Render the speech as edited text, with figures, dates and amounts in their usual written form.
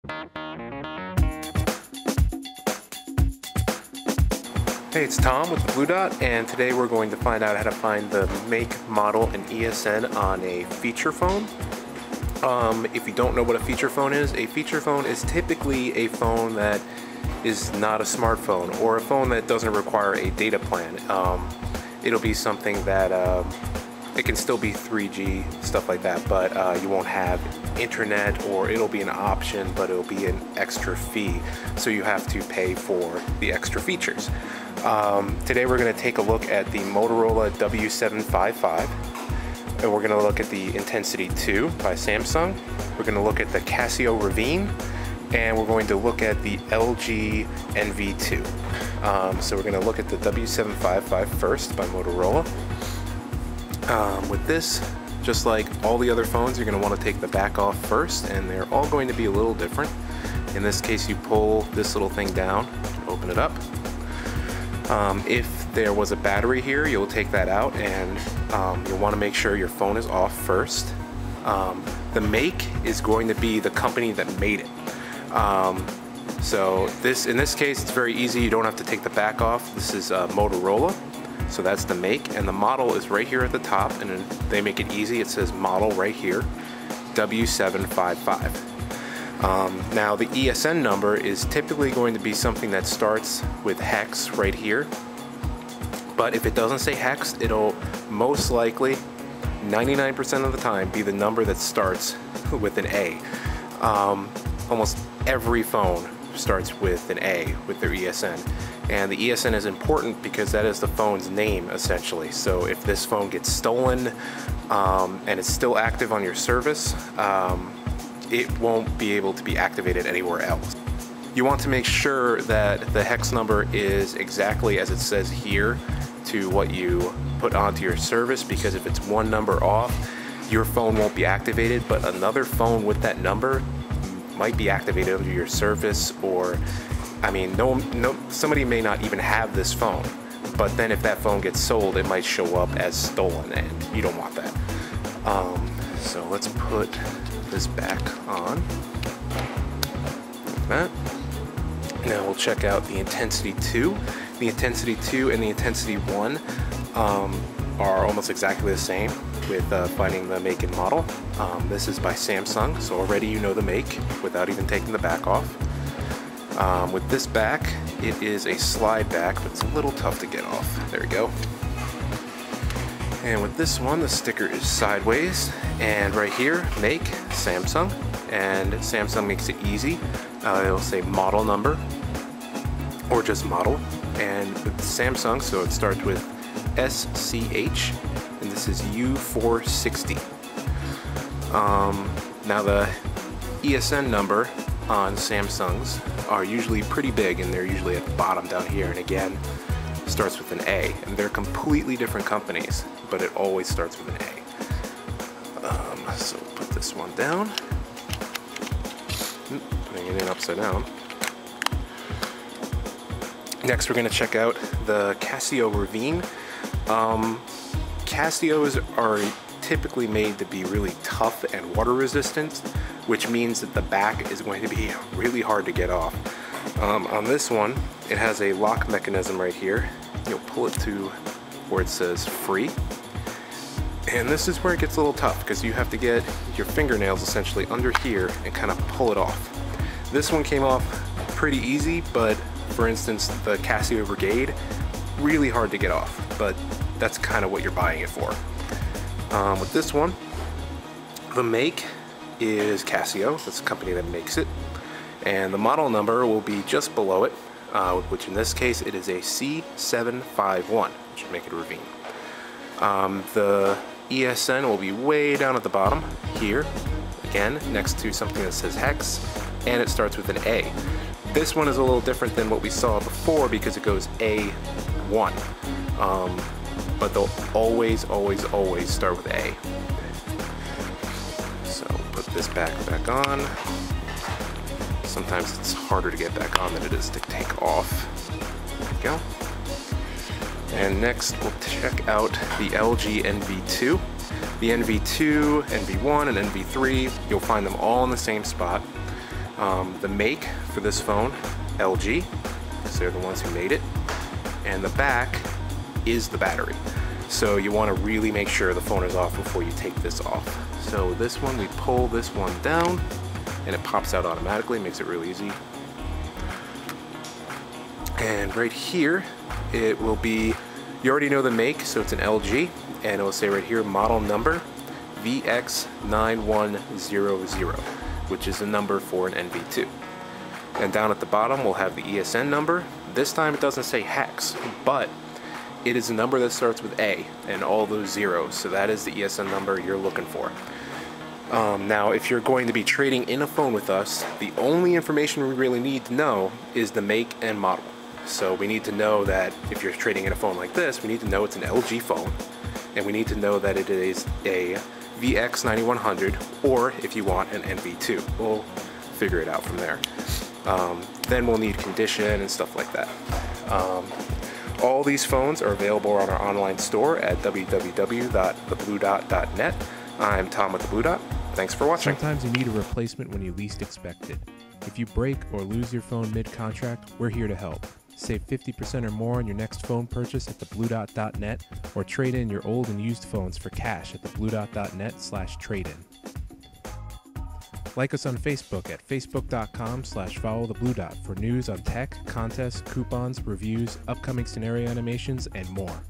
Hey, it's Tom with the Blue Dot, and today we're going to find out how to find the make, model, and ESN on a feature phone. If you don't know what a feature phone is typically a phone that is not a smartphone or a phone that doesn't require a data plan. It'll be something that it can still be 3G, stuff like that, but you won't have internet, or it'll be an option, but it'll be an extra fee, so you have to pay for the extra features. Today we're going to take a look at the Motorola W755, and we're going to look at the Intensity 2 by Samsung. We're going to look at the Casio Ravine, and we're going to look at the LG NV2. So we're going to look at the W755 first by Motorola. With this, just like all the other phones, you're going to want to take the back off first, and they're all going to be a little different. In this case, you pull this little thing down, open it up. If there was a battery here, you'll take that out, and you'll want to make sure your phone is off first. The make is going to be the company that made it. So in this case, it's very easy. You don't have to take the back off. This is Motorola. So that's the make, and the model is right here at the top, and they make it easy. It says model right here, W755. Now the ESN number is typically going to be something that starts with hex right here, but if it doesn't say hex, it'll most likely 99% of the time be the number that starts with an A. Almost every phone starts with an A with their ESN. And the ESN is important because that is the phone's name, essentially. So if this phone gets stolen and it's still active on your service, it won't be able to be activated anywhere else. You want to make sure that the hex number is exactly as it says here to what you put onto your service, because if it's one number off, your phone won't be activated, but another phone with that number might be activated under your service, or I mean, somebody may not even have this phone, but then if that phone gets sold, it might show up as stolen, and you don't want that. So let's put this back on, like that. Now we'll check out the Intensity 2. The Intensity 2 and the Intensity 1 are almost exactly the same with finding the make and model. This is by Samsung, so already you know the make without even taking the back off. With this back, it is a slide back, but it's a little tough to get off. There we go. And with this one, the sticker is sideways, and right here, make, Samsung, and Samsung makes it easy. It'll say model number, or just model, and with Samsung, so it starts with SCH, and this is U460. Now the ESN number on Samsungs are usually pretty big, and they're usually at the bottom down here, and again starts with an A, and they're completely different companies, but it always starts with an A. So put this one down, putting it in upside down. Next we're going to check out the Casio Ravine. Casios are typically made to be really tough and water resistant, which means that the back is going to be really hard to get off. On this one, it has a lock mechanism right here. You'll pull it to where it says free. And this is where it gets a little tough, because you have to get your fingernails essentially under here and kind of pull it off. This one came off pretty easy, but for instance, the Casio Brigade, really hard to get off, but that's kind of what you're buying it for. With this one, the make is Casio, that's the company that makes it, and the model number will be just below it, which in this case it is a C751, which would make it a Ravine. The ESN will be way down at the bottom here, again next to something that says hex, and it starts with an A. This one is a little different than what we saw before because it goes A1, but they'll always start with A. So put this back on. Sometimes it's harder to get back on than it is to take off. There we go. And next we'll check out the LG NV2. The NV2, NV1, and NV3, you'll find them all in the same spot. The make for this phone, LG, so they're the ones who made it, and the back is the battery. So you want to really make sure the phone is off before you take this off. So this one, we pull this one down and it pops out automatically, makes it really easy. And right here, it will be, you already know the make, so it's an LG, and it will say right here, model number VX9100, which is the number for an NV2. And down at the bottom, we'll have the ESN number. This time it doesn't say hex, but it is a number that starts with A and all those zeros, so that is the ESN number you're looking for. Now, if you're going to be trading in a phone with us, the only information we really need to know is the make and model. So we need to know that if you're trading in a phone like this, we need to know it's an LG phone, and we need to know that it is a VX9100, or if you want an NV2. We'll figure it out from there. Then we'll need condition and stuff like that. All these phones are available on our online store at www.thebluedot.net. I'm Tom with The Blue Dot. Thanks for watching. Sometimes you need a replacement when you least expect it. If you break or lose your phone mid-contract, we're here to help. Save 50% or more on your next phone purchase at thebluedot.net, or trade in your old and used phones for cash at thebluedot.net/trade-in. Like us on Facebook at facebook.com/followthebluedot for news on tech, contests, coupons, reviews, upcoming scenario animations, and more.